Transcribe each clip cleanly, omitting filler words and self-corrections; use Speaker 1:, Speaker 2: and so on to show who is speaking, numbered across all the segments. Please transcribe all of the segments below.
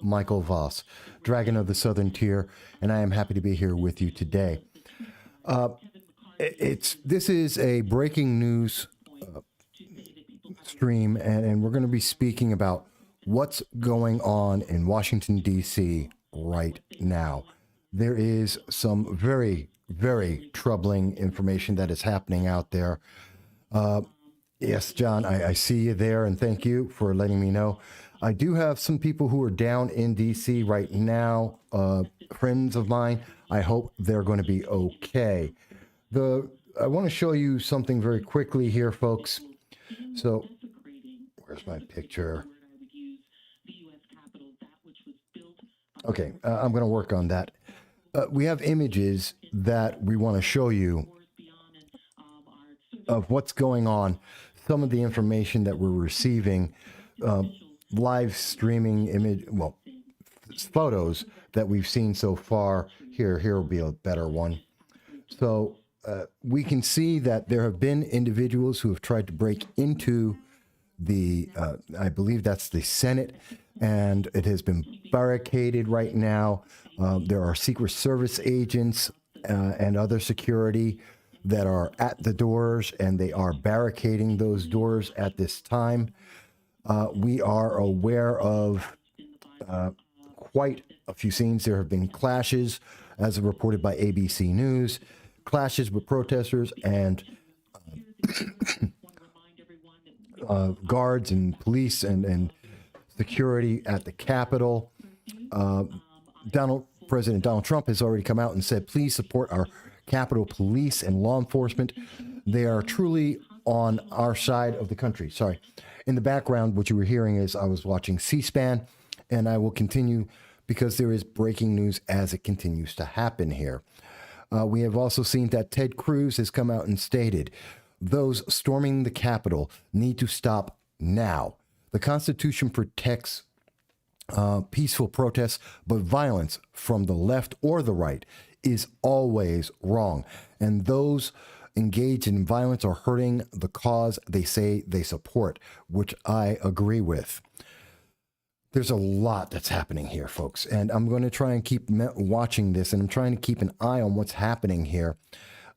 Speaker 1: Michael Voss, Dragon of the Southern Tier, and I am happy to be here with you today. Uh, this is a breaking news stream, and we're going to be speaking about what's going on in Washington, D.C. right now. There is some very, very troubling information that is happening out there. Yes, John, I see you there, and thank you for letting me know. I do have some people who are down in D.C. right now, friends of mine. I hope they're going to be okay. I want to show you something very quickly here, folks. So, where's my picture? Okay, I'm going to work on that. We have images that we want to show you of what's going on, some of the information that we're receiving, live streaming photos that we've seen so far. Here will be a better one. So we can see that there have been individuals who have tried to break into I believe that's the Senate, and it has been barricaded right now. There are Secret Service agents and other security that are at the doors, and they are barricading those doors at this time. We are aware of quite a few scenes. There have been clashes, as reported by ABC News, clashes with protesters and guards and police and security at the Capitol. President Donald Trump has already come out and said, please support our Capitol Police and law enforcement. They are truly on our side of the country. Sorry. In the background, what you were hearing is I was watching C-SPAN, and I will continue because there is breaking news as it continues to happen here. We have also seen that Ted Cruz has come out and stated, those storming the Capitol need to stop now. The Constitution protects peaceful protests, but violence from the left or the right is always wrong. And those engaged in violence are hurting the cause they say they support, which I agree with. There's a lot that's happening here, folks, and I'm going to try and keep watching this, and I'm trying to keep an eye on what's happening here.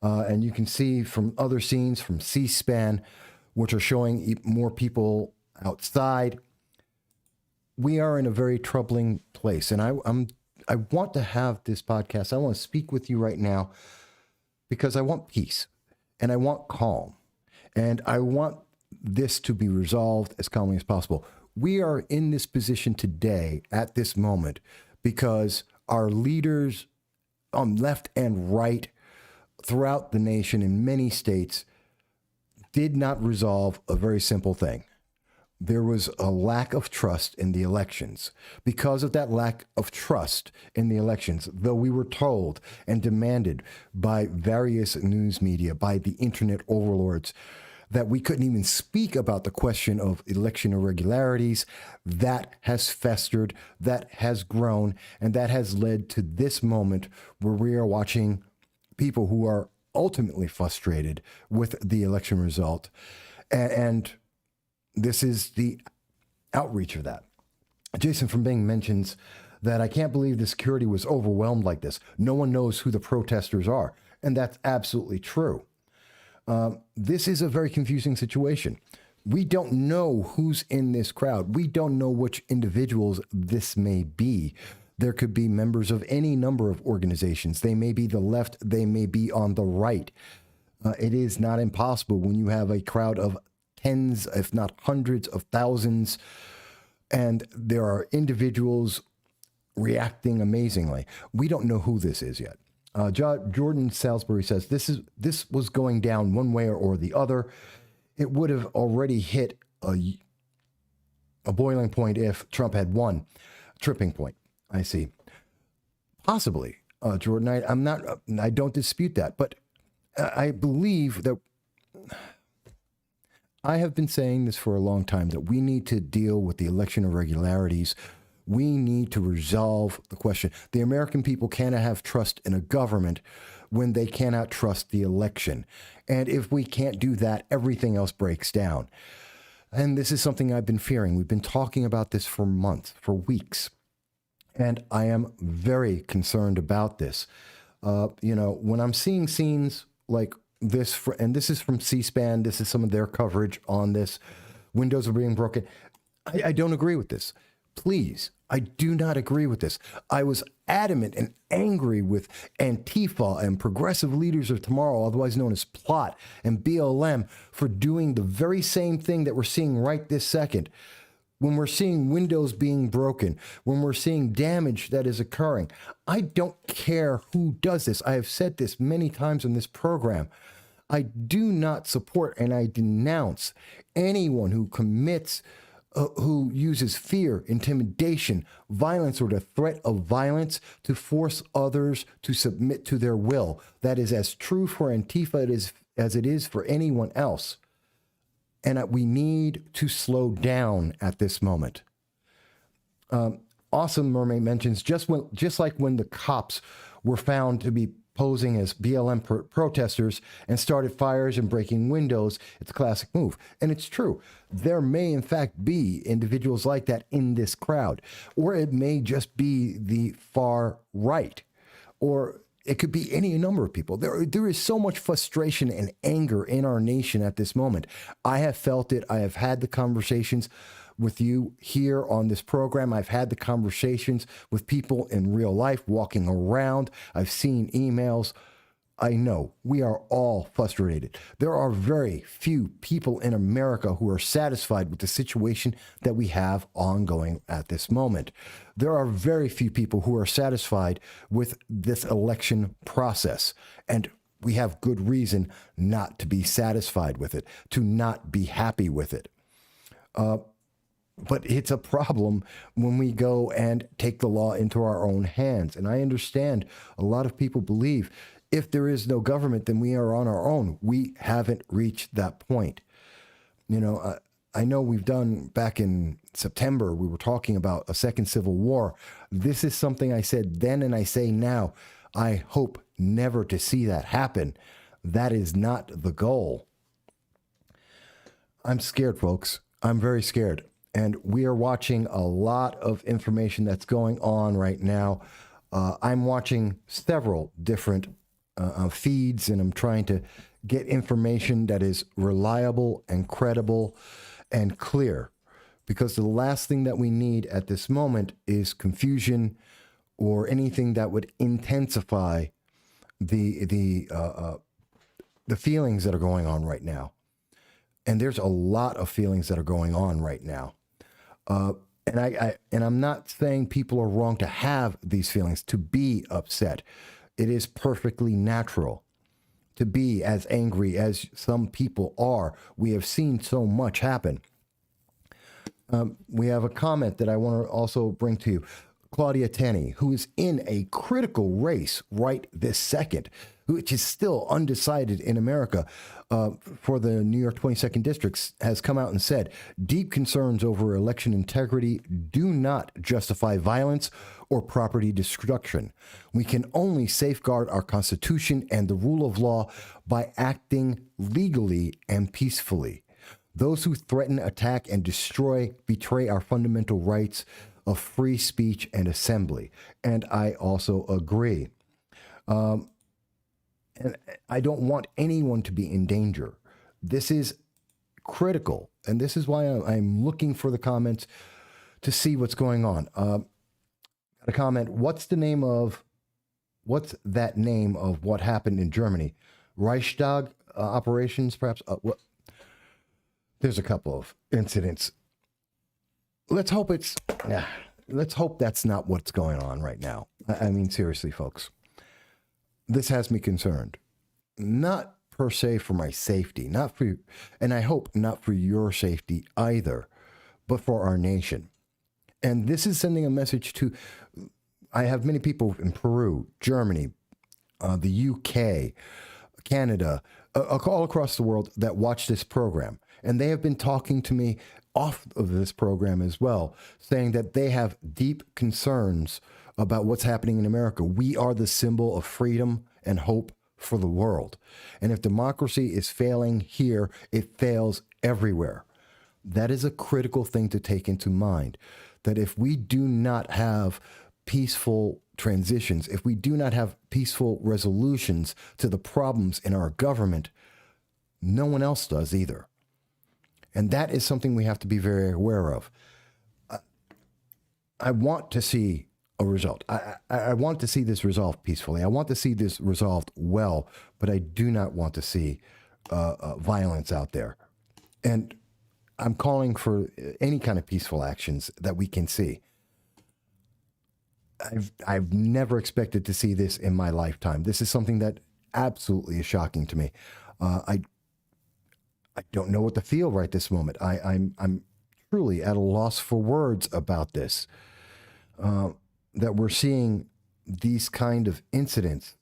Speaker 1: And you can see from other scenes from C-SPAN, which are showing more people outside. We are in a very troubling place, and I want to have this podcast. I want to speak with you right now because I want peace, and I want calm, and I want this to be resolved as calmly as possible. We are in this position today at this moment because our leaders on left and right throughout the nation in many states did not resolve a very simple thing. There was a lack of trust in the elections. Because of that lack of trust in the elections, though we were told and demanded by various news media, by the internet overlords, that we couldn't even speak about the question of election irregularities, that has festered, that has grown, and that has led to this moment where we are watching people who are ultimately frustrated with the election result. And this is the outreach of that. Jason from Bing mentions that I can't believe the security was overwhelmed like this. No one knows who the protesters are. And that's absolutely true. This is a very confusing situation. We don't know who's in this crowd. We don't know which individuals this may be. There could be members of any number of organizations. They may be the left. They may be on the right. It is not impossible when you have a crowd of tens, if not hundreds of thousands, and there are individuals reacting amazingly. We don't know who this is yet. Jordan Salisbury says this was going down one way or the other. It would have already hit a boiling point if Trump had won. Tripping point. I see. Possibly, Jordan. I don't dispute that, but I believe that I have been saying this for a long time, that we need to deal with the election irregularities. We need to resolve the question. The American people cannot have trust in a government when they cannot trust the election. And if we can't do that, everything else breaks down. And this is something I've been fearing. We've been talking about this for months, for weeks. And I am very concerned about this. When I'm seeing scenes like this, and this is from C-SPAN, this is some of their coverage on this, windows are being broken. I don't agree with this. Please, I do not agree with this. I was adamant and angry with Antifa and progressive leaders of tomorrow, otherwise known as Plot and BLM, for doing the very same thing that we're seeing right this second. When we're seeing windows being broken, when we're seeing damage that is occurring, I don't care who does this. I have said this many times in this program. I do not support and I denounce anyone who commits, who uses fear, intimidation, violence, or the threat of violence to force others to submit to their will. That is as true for Antifa as it is for anyone else. And we need to slow down at this moment. Awesome Mermaid mentions just like when the cops were found to be posing as BLM protesters and started fires and breaking windows, it's a classic move. And it's true. There may, in fact, be individuals like that in this crowd, or it may just be the far right, or it could be any number of people. There is so much frustration and anger in our nation at this moment. I have felt it. I have had the conversations with you here on this program. I've had the conversations with people in real life walking around. I've seen emails. I know we are all frustrated. There are very few people in America who are satisfied with the situation that we have ongoing at this moment. There are very few people who are satisfied with this election process. And we have good reason not to be satisfied with it, to not be happy with it. But it's a problem when we go and take the law into our own hands. And I understand a lot of people believe if there is no government, then we are on our own. We haven't reached that point. I know we've done back in September, we were talking about a second civil war. This is something I said then and I say now. I hope never to see that happen. That is not the goal. I'm scared, folks. I'm very scared. And we are watching a lot of information that's going on right now. I'm watching several different feeds, and I'm trying to get information that is reliable and credible and clear, because the last thing that we need at this moment is confusion or anything that would intensify the feelings that are going on right now. And there's a lot of feelings that are going on right now. And I'm not saying people are wrong to have these feelings, to be upset. It is perfectly natural to be as angry as some people are. We have seen so much happen. We have a comment that I want to also bring to you. Claudia Tenney, who is in a critical race right this second, which is still undecided in America for the New York 22nd districts, has come out and said, deep concerns over election integrity do not justify violence or property destruction. We can only safeguard our Constitution and the rule of law by acting legally and peacefully. Those who threaten, attack, and destroy betray our fundamental rights of free speech and assembly. And I also agree. And I don't want anyone to be in danger. This is critical. And this is why I'm looking for the comments to see what's going on. Got a comment. What's that name of what happened in Germany? Reichstag operations, perhaps? There's a couple of incidents. Let's hope that's not what's going on right now. I mean, seriously, folks. This has me concerned. Not per se for my safety, not for you, and I hope not for your safety either, but for our nation. And this is sending a message to, I have many people in Peru, Germany, the UK, Canada, all across the world that watch this program. And they have been talking to me off of this program as well, saying that they have deep concerns about what's happening in America. We are the symbol of freedom and hope for the world. And if democracy is failing here, it fails everywhere. That is a critical thing to take into mind, that if we do not have peaceful transitions, if we do not have peaceful resolutions to the problems in our government, no one else does either. And that is something we have to be very aware of. I want to see a result. I want to see this resolved peacefully. I want to see this resolved well, but I do not want to see violence out there. And I'm calling for any kind of peaceful actions that we can see. I've never expected to see this in my lifetime. This is something that absolutely is shocking to me. I don't know what to feel right this moment. I'm truly at a loss for words about this. That we're seeing these kind of incidents,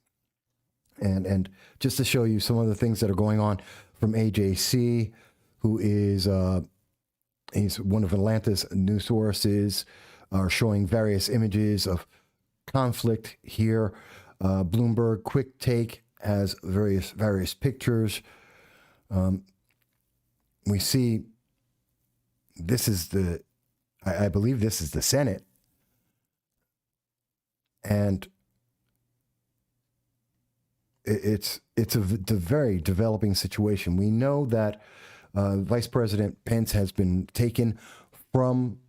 Speaker 1: and just to show you some of the things that are going on from AJC, who is he's one of Atlanta's news sources, are showing various images of conflict here. Bloomberg Quick Take has various pictures. We see this is I believe this is the Senate. And it's a very developing situation. We know that Vice President Pence has been taken from,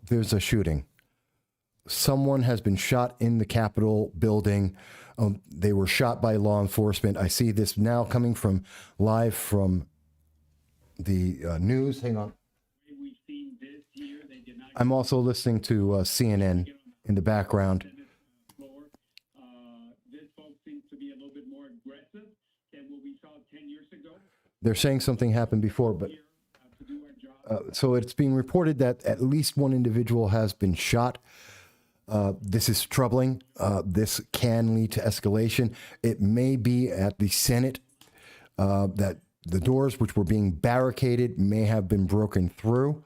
Speaker 1: there's a shooting. Someone has been shot in the Capitol building. They were shot by law enforcement. I see this now coming from live from the news. Hang on. I'm also listening to CNN in the background.
Speaker 2: This folks seems to be a little bit more aggressive than what we saw 10 years ago.
Speaker 1: They're saying something happened before, but so it's being reported that at least one individual has been shot. This is troubling. This can lead to escalation. It may be at the Senate that the doors, which were being barricaded, may have been broken through.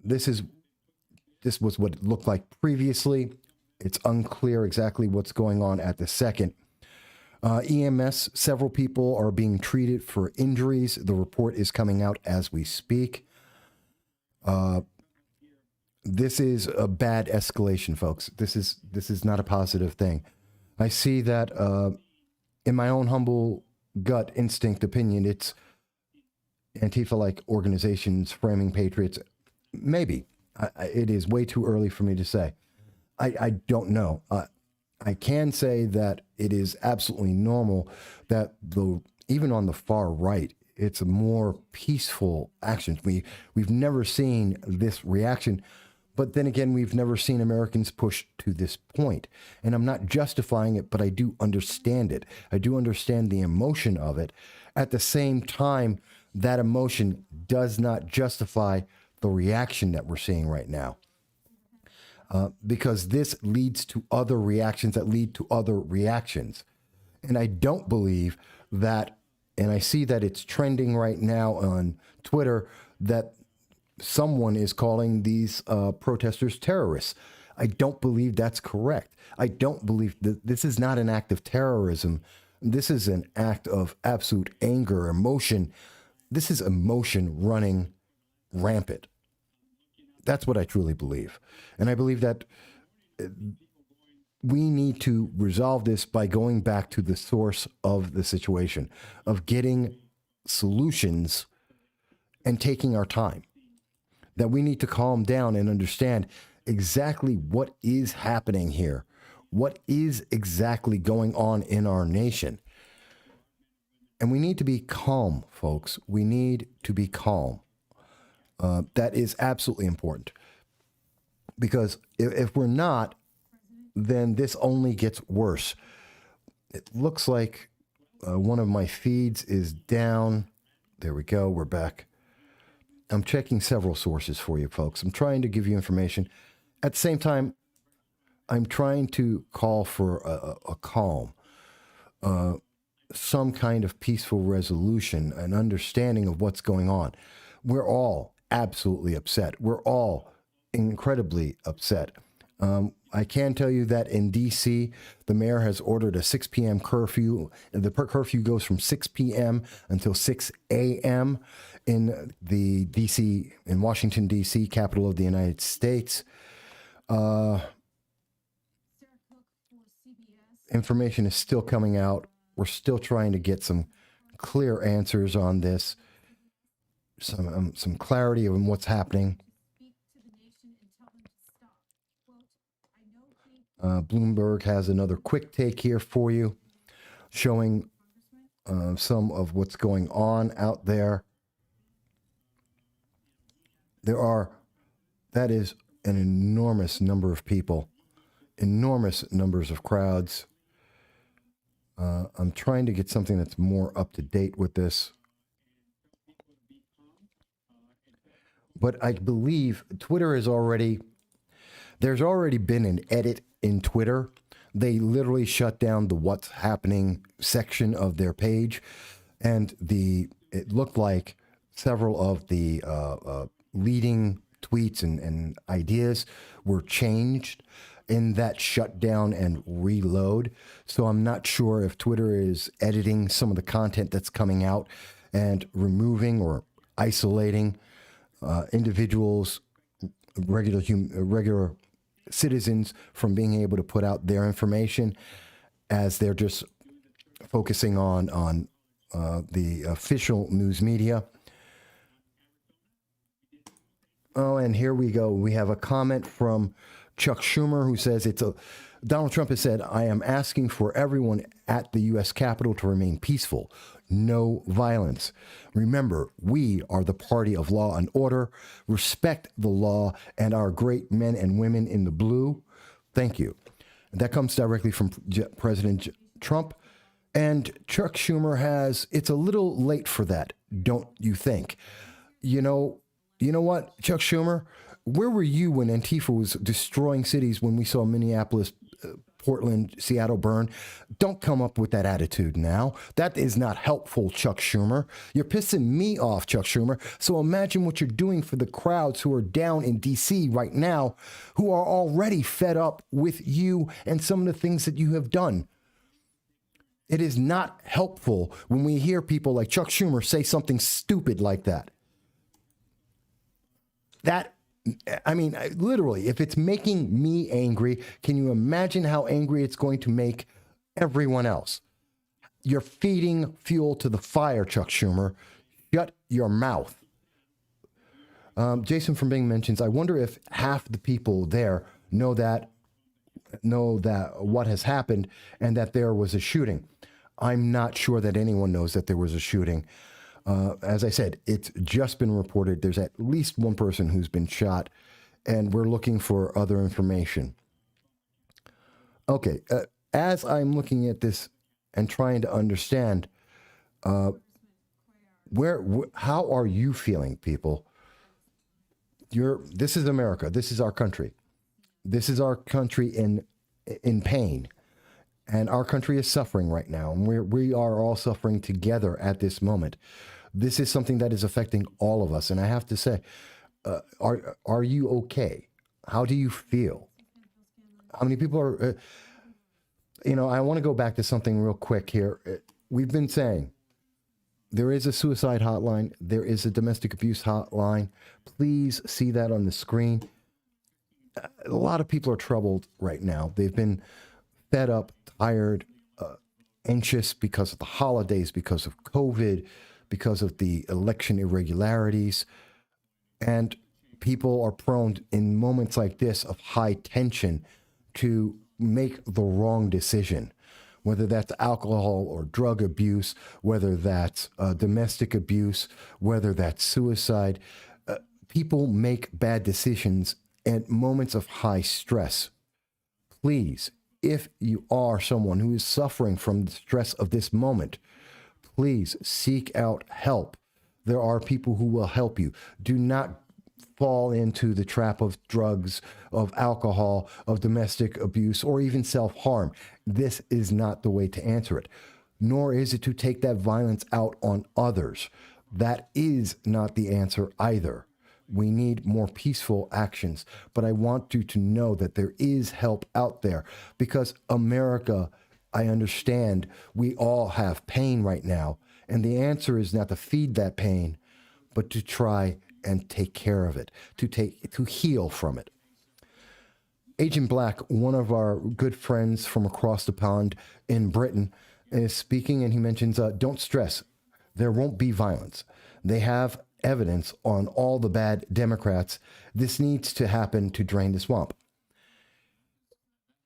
Speaker 1: This was what it looked like previously. It's unclear exactly what's going on at the second. EMS, several people are being treated for injuries. The report is coming out as we speak. This is a bad escalation, folks. This is not a positive thing. I see that in my own humble gut instinct opinion, it's Antifa-like organizations framing patriots. Maybe. It is way too early for me to say. I don't know. I can say that it is absolutely normal that even on the far right, it's a more peaceful action. We've never seen this reaction, but then again, we've never seen Americans push to this point. And I'm not justifying it, but I do understand it. I do understand the emotion of it. At the same time, that emotion does not justify the reaction that we're seeing right now. Because this leads to other reactions that lead to other reactions. And I don't believe that, and I see that it's trending right now on Twitter, that someone is calling these protesters terrorists. I don't believe that's correct. I don't believe that this is not an act of terrorism. This is an act of absolute anger, emotion. This is emotion running rampant. That's what I truly believe. And I believe that we need to resolve this by going back to the source of the situation, of getting solutions and taking our time. That we need to calm down and understand exactly what is happening here. What is exactly going on in our nation. And we need to be calm, folks. We need to be calm. That is absolutely important. Because if we're not, then this only gets worse. It looks like one of my feeds is down. There we go. We're back. I'm checking several sources for you, folks. I'm trying to give you information. At the same time, I'm trying to call for a calm, some kind of peaceful resolution, an understanding of what's going on. We're all absolutely upset. We're all incredibly upset. I can tell you that in D.C., the mayor has ordered a 6 p.m. curfew. The curfew goes from 6 p.m. until 6 a.m. in Washington, D.C., capital of the United States. Information is still coming out. We're still trying to get some clear answers on this, some clarity on what's happening. Bloomberg has another quick take here for you, showing some of what's going on out there. That is an enormous number of people, enormous numbers of crowds. I'm trying to get something that's more up to date with this. But I believe Twitter there's already been an edit in Twitter. They literally shut down the what's happening section of their page. And it looked like several of the leading tweets and ideas were changed in that shutdown and reload. So I'm not sure if Twitter is editing some of the content that's coming out and removing or isolating individuals, regular citizens from being able to put out their information, as they're just focusing on the official news media. Oh, and here we go. We have a comment from Chuck Schumer, who says Donald Trump has said, "I am asking for everyone at the U.S. Capitol to remain peaceful. No violence. Remember, we are the party of law and order. Respect the law and our great men and women in the blue. Thank you." That comes directly from President Trump. And Chuck Schumer it's a little late for that, don't you think? You know what, Chuck Schumer? Where were you when Antifa was destroying cities, when we saw Minneapolis, Portland, Seattle burn? Don't come up with that attitude now. That is not helpful, Chuck Schumer. You're pissing me off, Chuck Schumer. So imagine what you're doing for the crowds who are down in D.C. right now, who are already fed up with you and some of the things that you have done. It is not helpful when we hear people like Chuck Schumer say something stupid like that. Literally, if it's making me angry, can you imagine how angry it's going to make everyone else? You're feeding fuel to the fire, Chuck Schumer. Shut your mouth. Jason from Bing mentions, I wonder if half the people there know that what has happened and that there was a shooting. I'm not sure that anyone knows that there was a shooting. As I said, it's just been reported. There's at least one person who's been shot, and we're looking for other information. Okay, as I'm looking at this and trying to understand, how are you feeling, people? This is America. This is our country. This is our country in pain. And our country is suffering right now, and we are all suffering together at this moment. This is something that is affecting all of us, and I have to say, are you okay? How do you feel? How many people are? I want to go back to something real quick here. We've been saying there is a suicide hotline, there is a domestic abuse hotline. Please see that on the screen. A lot of people are troubled right now. They've been fed up, tired, anxious because of the holidays, because of COVID, because of the election irregularities. And people are prone in moments like this of high tension to make the wrong decision, whether that's alcohol or drug abuse, whether that's domestic abuse, whether that's suicide. People make bad decisions at moments of high stress. Please, if you are someone who is suffering from the stress of this moment, please seek out help. There are people who will help you. Do not fall into the trap of drugs, of alcohol, of domestic abuse, or even self-harm. This is not the way to answer it, nor is it to take that violence out on others. That is not the answer either. We need more peaceful actions. But I want you to know that there is help out there, because America, I understand, we all have pain right now. And the answer is not to feed that pain, but to try and take care of it, to heal from it. Agent Black, one of our good friends from across the pond in Britain, is speaking, and he mentions, don't stress, there won't be violence. They have evidence on all the bad Democrats. This needs to happen to drain the swamp.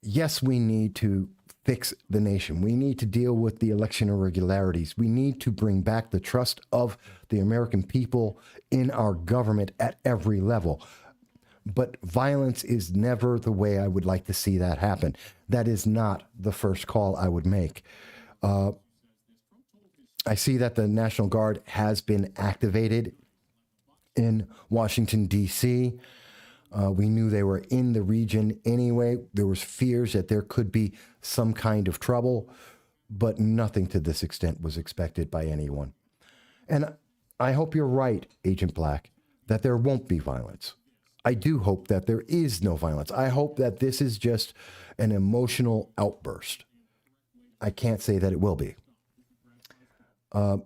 Speaker 1: Yes, we need to fix the nation. We need to deal with the election irregularities. We need to bring back the trust of the American people in our government at every level. But violence is never the way I would like to see that happen. That is not the first call I would make. I see that the National Guard has been activated in Washington, D.C. We knew they were in the region anyway. There was fears that there could be some kind of trouble, but nothing to this extent was expected by anyone. And I hope you're right, Agent Black, that there won't be violence. I do hope that there is no violence. I hope that this is just an emotional outburst. I can't say that it will be. And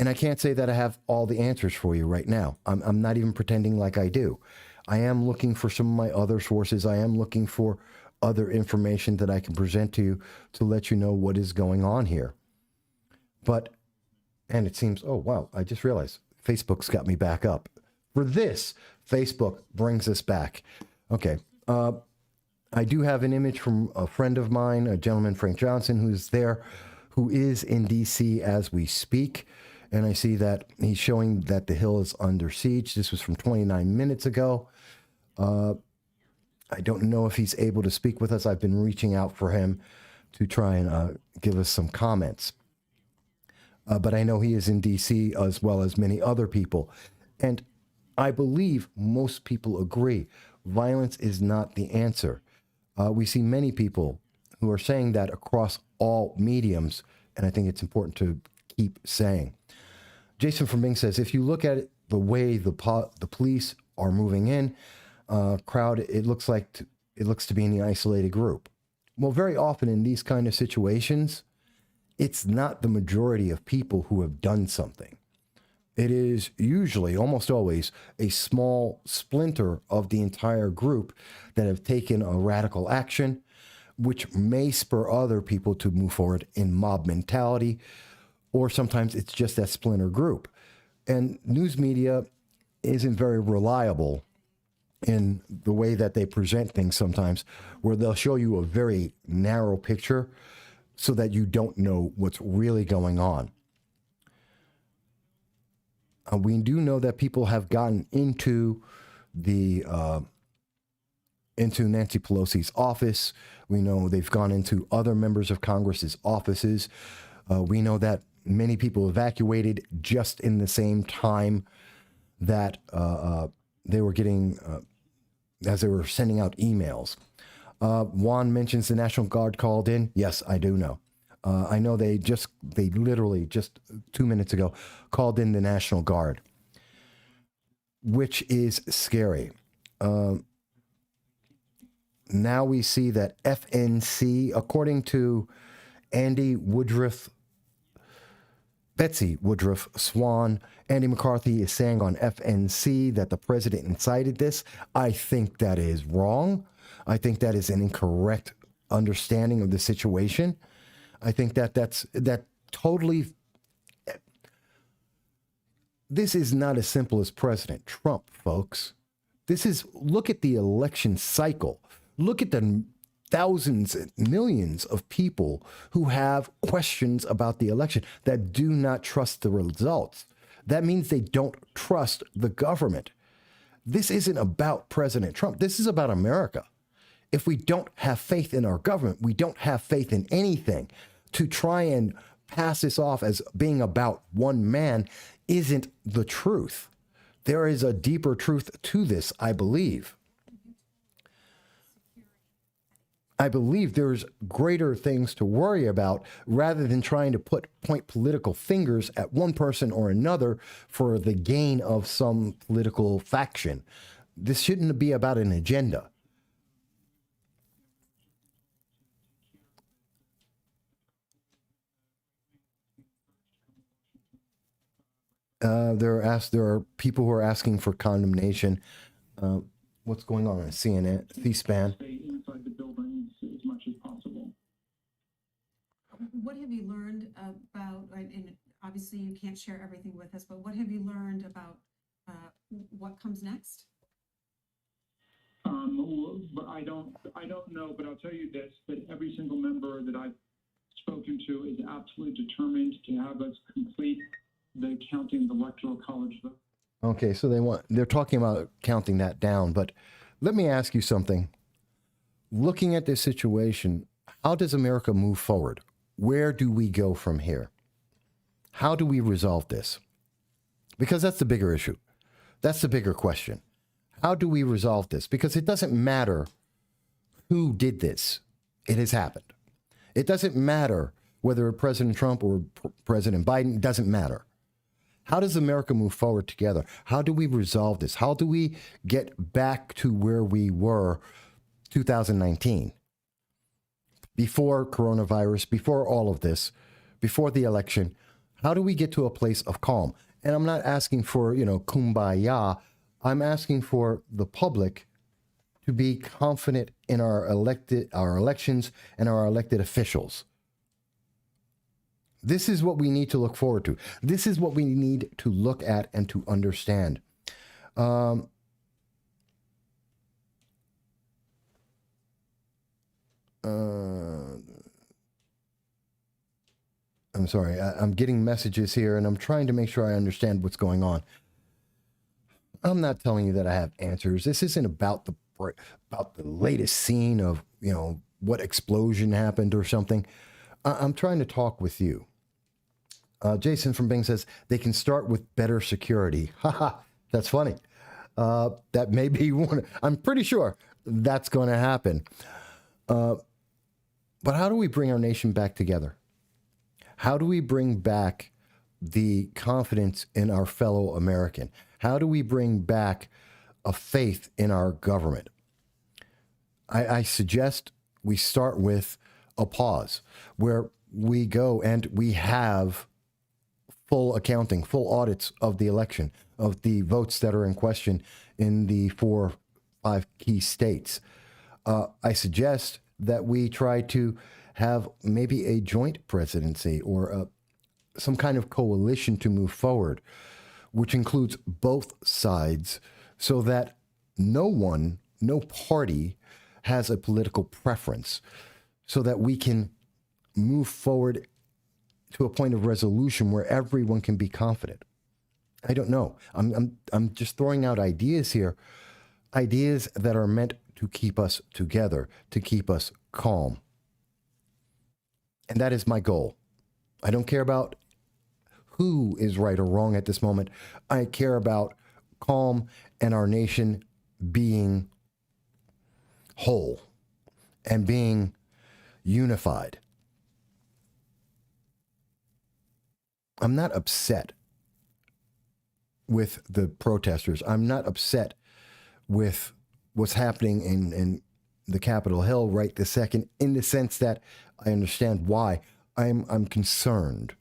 Speaker 1: I can't say that I have all the answers for you right now. I'm not even pretending like I do. I am looking for some of my other sources. I am looking for other information that I can present to you to let you know what is going on here. And it seems, oh, wow, I just realized Facebook's got me back up. For this, Facebook brings us back. Okay. I do have an image from a friend of mine, a gentleman, Frank Johnson, who's there, who is in D.C. as we speak. And I see that he's showing that the Hill is under siege. This was from 29 minutes ago. I don't know if he's able to speak with us. I've been reaching out for him to try and give us some comments. But I know he is in D.C. as well as many other people. And I believe most people agree violence is not the answer. We see many people who are saying that across all mediums, and I think it's important to keep saying. Jason from Bing says, if you look at it, the way the police are moving in, crowd, it looks to be in the isolated group. Well, very often in these kind of situations, it's not the majority of people who have done something. It is usually, almost always, a small splinter of the entire group that have taken a radical action, which may spur other people to move forward in mob mentality, or sometimes it's just that splinter group. And news media isn't very reliable in the way that they present things sometimes, where they'll show you a very narrow picture so that you don't know what's really going on. We do know that people have gotten into Nancy Pelosi's office. We know they've gone into other members of Congress's offices. We know that many people evacuated just in the same time that they were getting, as they were sending out emails. Juan mentions the National Guard called in. Yes, I do know. I know they literally just 2 minutes ago called in the National Guard, which is scary. Now we see that FNC, according to Betsy Woodruff Swan, Andy McCarthy is saying on FNC that the president incited this. I think that is wrong. I think that is an incorrect understanding of the situation. I think that totally. This is not as simple as President Trump, folks. Look at the election cycle. Look at the thousands and millions of people who have questions about the election that do not trust the results. That means they don't trust the government. This isn't about President Trump. This is about America. If we don't have faith in our government, we don't have faith in anything. To try and pass this off as being about one man isn't the truth. There is a deeper truth to this, I believe. I believe there's greater things to worry about rather than trying to point political fingers at one person or another for the gain of some political faction. This shouldn't be about an agenda. There are people who are asking for condemnation. what's going on CNN, C-SPAN.
Speaker 2: Stay inside the buildings as much as possible.
Speaker 3: What have you learned about, and obviously you can't share everything with us, but what have you learned about what comes next?
Speaker 2: But I don't know, but I'll tell you this, that every single member that I've spoken to is absolutely determined to have us complete the counting the electoral college vote.
Speaker 1: Okay, so they're talking about counting that down, but let me ask you something. Looking at this situation, how does America move forward? Where do we go from here? How do we resolve this? Because that's the bigger issue. That's the bigger question. How do we resolve this? Because it doesn't matter who did this. It has happened. It doesn't matter whether President Trump or President Biden, it doesn't matter. How does America move forward together? How do we resolve this? How do we get back to where we were 2019? Before coronavirus, before all of this, before the election, how do we get to a place of calm? And I'm not asking for, kumbaya. I'm asking for the public to be confident in our elections and our elected officials. This is what we need to look forward to. This is what we need to look at and to understand. I'm sorry, I'm getting messages here and I'm trying to make sure I understand what's going on. I'm not telling you that I have answers. This isn't about the latest scene of, what explosion happened or something. I'm trying to talk with you. Jason from Bing says they can start with better security. Haha, that's funny. That may be one. I'm pretty sure that's going to happen. But how do we bring our nation back together? How do we bring back the confidence in our fellow American? How do we bring back a faith in our government? I suggest we start with a pause where we go and we have full accounting, full audits of the election, of the votes that are in question in the 4-5 key states. I suggest that we try to have maybe a joint presidency or some kind of coalition to move forward, which includes both sides, so that no party has a political preference, so that we can move forward to a point of resolution where everyone can be confident. I don't know. I'm just throwing out ideas here, ideas that are meant to keep us together, to keep us calm. And that is my goal. I don't care about who is right or wrong at this moment. I care about calm and our nation being whole and being unified. I'm not upset with the protesters. I'm not upset with what's happening in the Capitol Hill right this second, in the sense that I understand why. I'm concerned.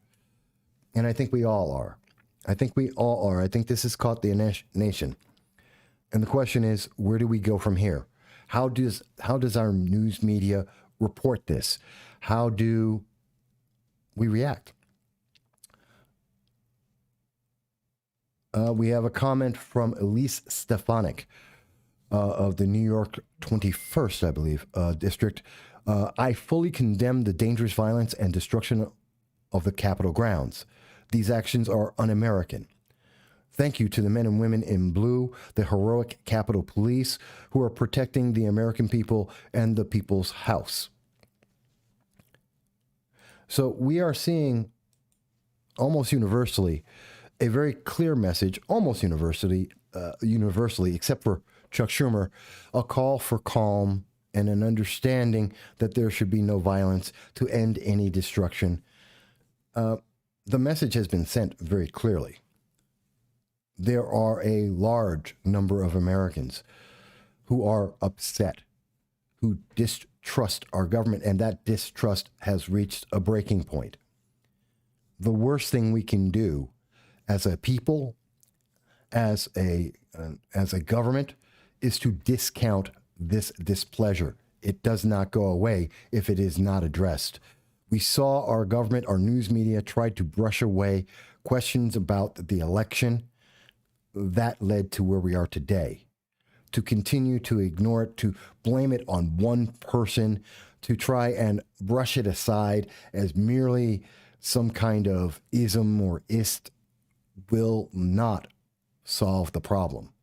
Speaker 1: And I think we all are. I think this has caught the nation. And the question is, where do we go from here? How does our news media report this? How do we react? We have a comment from Elise Stefanik of the New York 21st, I believe, district. I fully condemn the dangerous violence and destruction of the Capitol grounds. These actions are un-American. Thank you to the men and women in blue, the heroic Capitol Police, who are protecting the American people and the people's house. So we are seeing almost universally a very clear message, almost universally, except for Chuck Schumer, a call for calm and an understanding that there should be no violence to end any destruction. The message has been sent very clearly. There are a large number of Americans who are upset, who distrust our government, and that distrust has reached a breaking point. The worst thing we can do as a people, as a government, is to discount this displeasure. It does not go away if it is not addressed. We saw our government, our news media try to brush away questions about the election. That led to where we are today. To continue to ignore it, to blame it on one person, to try and brush it aside as merely some kind of ism or ist will not solve the problem.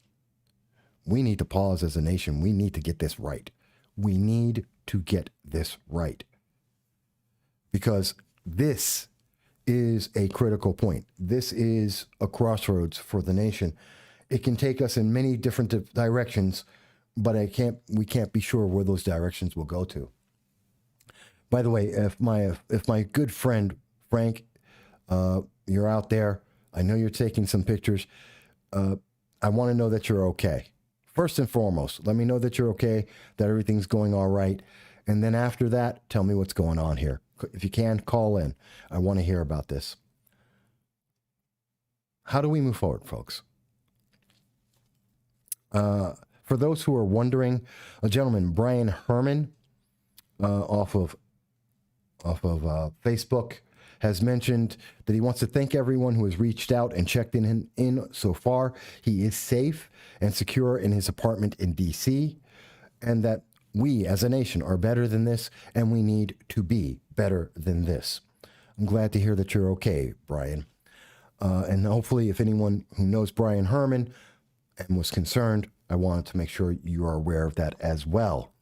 Speaker 1: We need to pause as a nation. We need to get this right. We need to get this right. Because this is a critical point. This is a crossroads for the nation. It can take us in many different directions, but we can't be sure where those directions will go to. By the way, if my good friend Frank, you're out there, I know you're taking some pictures. I want to know that you're okay. First and foremost, let me know that you're okay, that everything's going all right. And then after that, tell me what's going on here. If you can, call in. I want to hear about this. How do we move forward, folks? For those who are wondering, a gentleman, Brian Herman, off of Facebook, has mentioned that he wants to thank everyone who has reached out and checked in so far. He is safe and secure in his apartment in D.C., and that we as a nation are better than this, and we need to be better than this. I'm glad to hear that you're okay, Brian. And hopefully, if anyone who knows Brian Herman and was concerned, I wanted to make sure you are aware of that as well.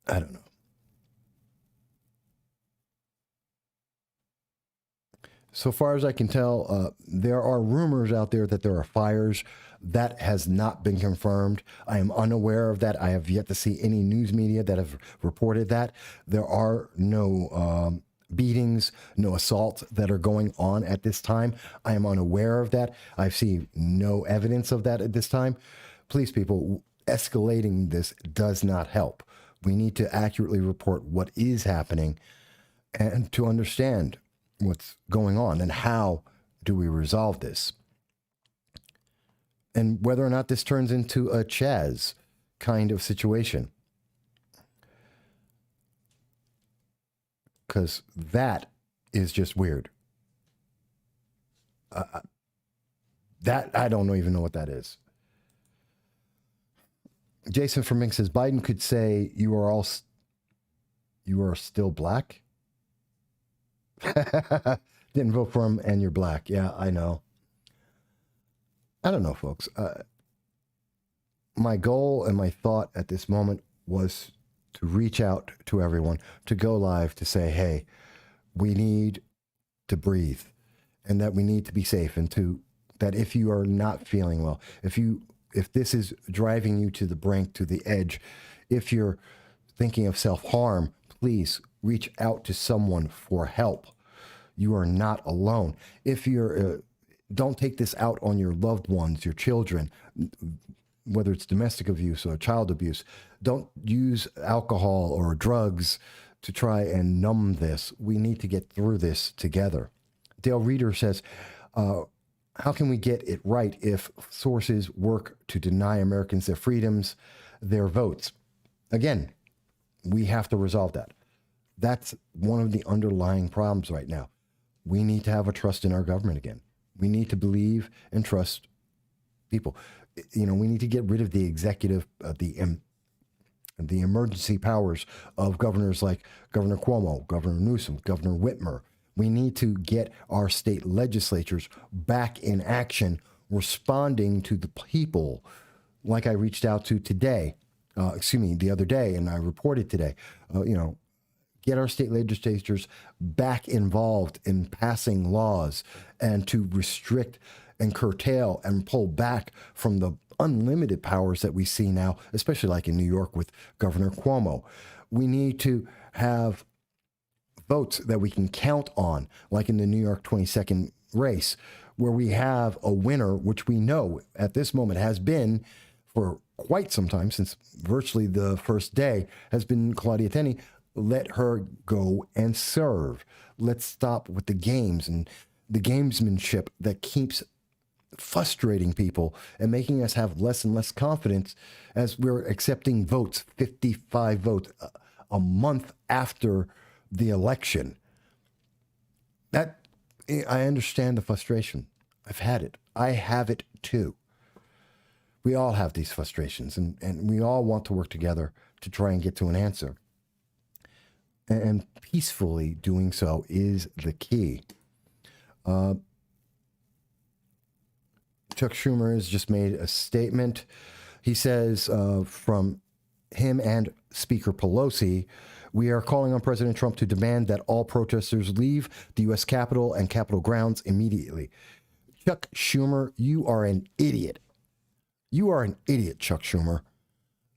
Speaker 1: I don't know. So far as I can tell, there are rumors out there that there are fires. That has not been confirmed. I am unaware of that. I have yet to see any news media that have reported that. There are no beatings, no assaults that are going on at this time. I am unaware of that. I've seen no evidence of that at this time. Please, people, escalating this does not help. We need to accurately report what is happening and to understand what's going on and how do we resolve this. And whether or not this turns into a Chaz kind of situation. Because that is just weird. That I don't even know what that is. Jason from Mink says, Biden could say you are still black. Didn't vote for him and you're black. Yeah, I know. I don't know, folks. My goal and my thought at this moment was to reach out to everyone, to go live, to say, hey, we need to breathe and that we need to be safe, and that if you are not feeling well, if this is driving you to the brink, to the edge, if you're thinking of self-harm, please reach out to someone for help. You are not alone. If you're, don't take this out on your loved ones, your children, whether it's domestic abuse or child abuse. Don't use alcohol or drugs to try and numb this. We need to get through this together. Dale Reeder says, how can we get it right if sources work to deny Americans their freedoms, their votes? Again, we have to resolve that. That's one of the underlying problems right now. We need to have a trust in our government again. We need to believe and trust people. We need to get rid of the executive, the emergency powers of governors like Governor Cuomo, Governor Newsom, Governor Whitmer. We need to get our state legislatures back in action, responding to the people, like I reached out to today, the other day, and I reported today, get our state legislatures back involved in passing laws and to restrict and curtail and pull back from the unlimited powers that we see now, especially like in New York with Governor Cuomo. We need to have votes that we can count on, like in the New York 22nd race, where we have a winner, which we know at this moment has been for quite some time, since virtually the first day, has been Claudia Tenney. Let her go and serve. Let's stop with the games and the gamesmanship that keeps frustrating people and making us have less and less confidence as we're accepting votes, 55 votes a month after the election. That, I understand the frustration. I've had it. I have it too. We all have these frustrations, and we all want to work together to try and get to an answer. And peacefully doing so is the key. Chuck Schumer has just made a statement. He says from him and Speaker Pelosi, we are calling on President Trump to demand that all protesters leave the U.S. Capitol and Capitol grounds immediately. Chuck Schumer, you are an idiot. You are an idiot, Chuck Schumer.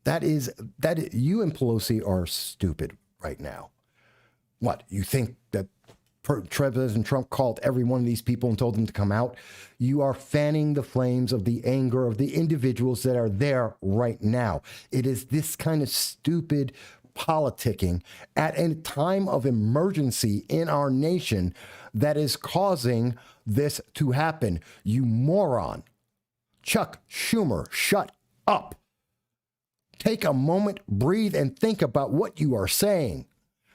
Speaker 1: You and Pelosi are stupid right now. What, you think that President Trump called every one of these people and told them to come out? You are fanning the flames of the anger of the individuals that are there right now. It is this kind of stupid politicking at a time of emergency in our nation that is causing this to happen. You moron. Chuck Schumer, shut up. Take a moment, breathe, and think about what you are saying.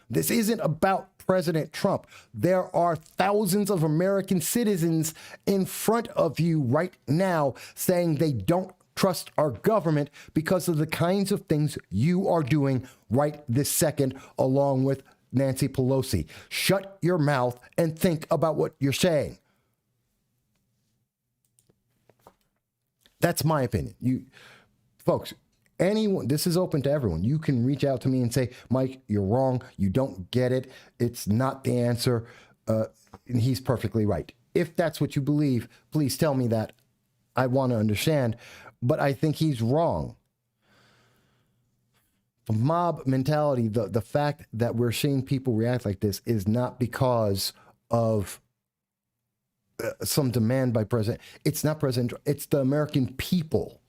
Speaker 1: This isn't about President Trump. There are thousands of American citizens in front of you right now saying they don't trust our government because of the kinds of things you are doing right this second, along with Nancy Pelosi. Shut your mouth and think about what you're saying. That's my opinion. You folks, anyone, this is open to everyone. You can reach out to me and say, Mike, you're wrong. You don't get it. It's not the answer. And he's perfectly right. If that's what you believe, please tell me that. I want to understand. But I think he's wrong. The mob mentality, the fact that we're seeing people react like this is not because of some demand by President. It's not President Trump. It's the American people.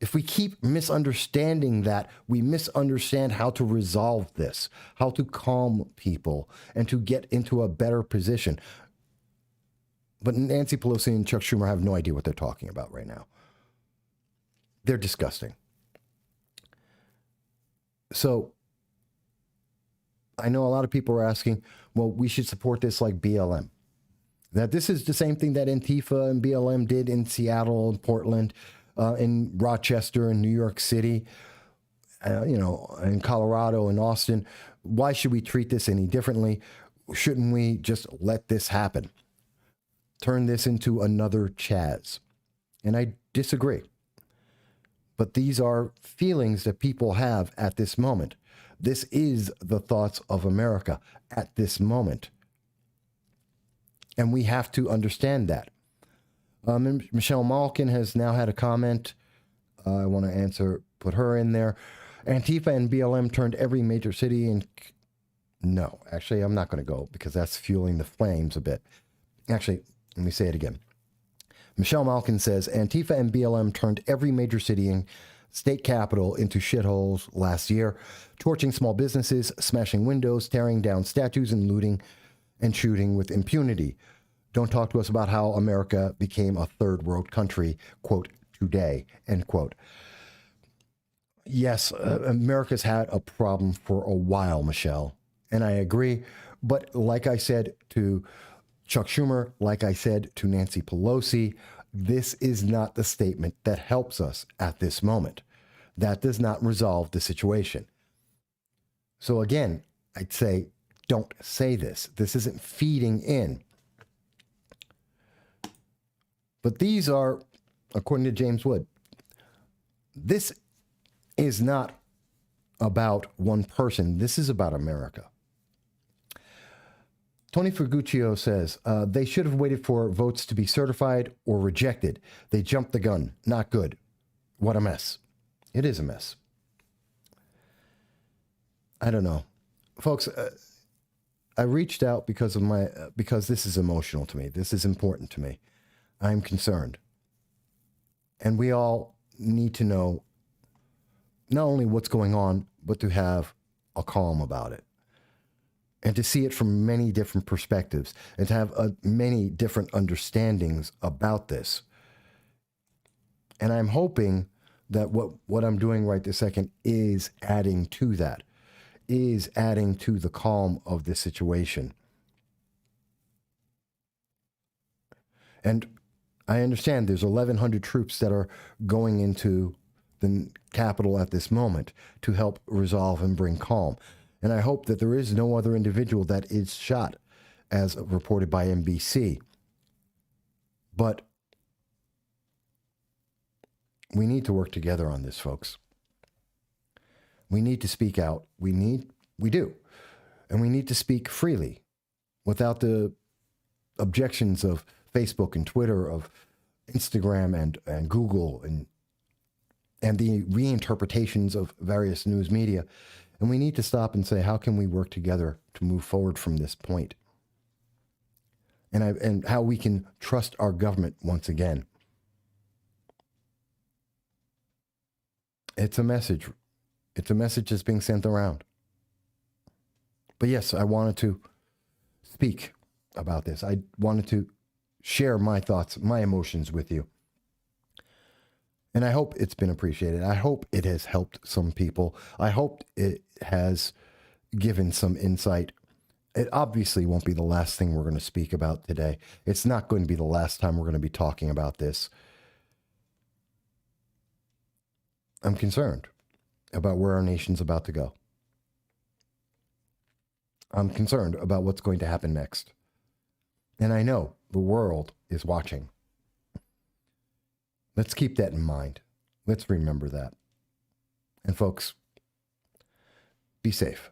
Speaker 1: If we keep misunderstanding that, we misunderstand how to resolve this, how to calm people, and to get into a better position. But Nancy Pelosi and Chuck Schumer have no idea what they're talking about right now. They're disgusting. So I know a lot of people are asking, well, we should support this like BLM. That this is the same thing that Antifa and BLM did in Seattle and Portland, in Rochester and New York City, in Colorado and Austin. Why should we treat this any differently? Shouldn't we just let this happen? Turn this into another Chaz? And I disagree. But these are feelings that people have at this moment. This is the thoughts of America at this moment. And we have to understand that. Michelle Malkin has now had a comment. I want to put her in there. Antifa and BLM turned every major city in. No, actually, I'm not going to go because that's fueling the flames a bit. Actually, let me say it again. Michelle Malkin says Antifa and BLM turned every major city and state capital into shitholes last year, torching small businesses, smashing windows, tearing down statues, and looting and shooting with impunity. Don't talk to us about how America became a third world country, quote, today, end quote. Yes, America's had a problem for a while, Michelle, and I agree. But like I said to Chuck Schumer, like I said to Nancy Pelosi, this is not the statement that helps us at this moment. That does not resolve the situation. So again, I'd say, don't say this. This isn't feeding in. But these are, according to James Wood, this is not about one person. This is about America. Tony Ferguccio says, they should have waited for votes to be certified or rejected. They jumped the gun. Not good. What a mess. It is a mess. I don't know. Folks, I reached out because this is emotional to me. This is important to me. I'm concerned. And we all need to know not only what's going on, but to have a calm about it. and to see it from many different perspectives and to have many different understandings about this. And I'm hoping that what I'm doing right this second is adding to that, is adding to the calm of this situation. And I understand there's 1,100 troops that are going into the Capitol at this moment to help resolve and bring calm. And I hope that there is no other individual that is shot, as reported by NBC. But we need to work together on this, folks. We need to speak out. We do. And we need to speak freely without the objections of Facebook and Twitter, of Instagram and Google and the reinterpretations of various news media. And we need to stop and say, how can we work together to move forward from this point? And how we can trust our government once again. It's a message. It's a message that's being sent around. But yes, I wanted to speak about this. I wanted to share my thoughts, my emotions with you. And I hope it's been appreciated. I hope it has helped some people. I hope it has given some insight. It obviously won't be the last thing we're going to speak about today. It's not going to be the last time we're going to be talking about this. I'm concerned about where our nation's about to go. I'm concerned about what's going to happen next. And I know the world is watching. Let's keep that in mind. Let's remember that. And folks, be safe.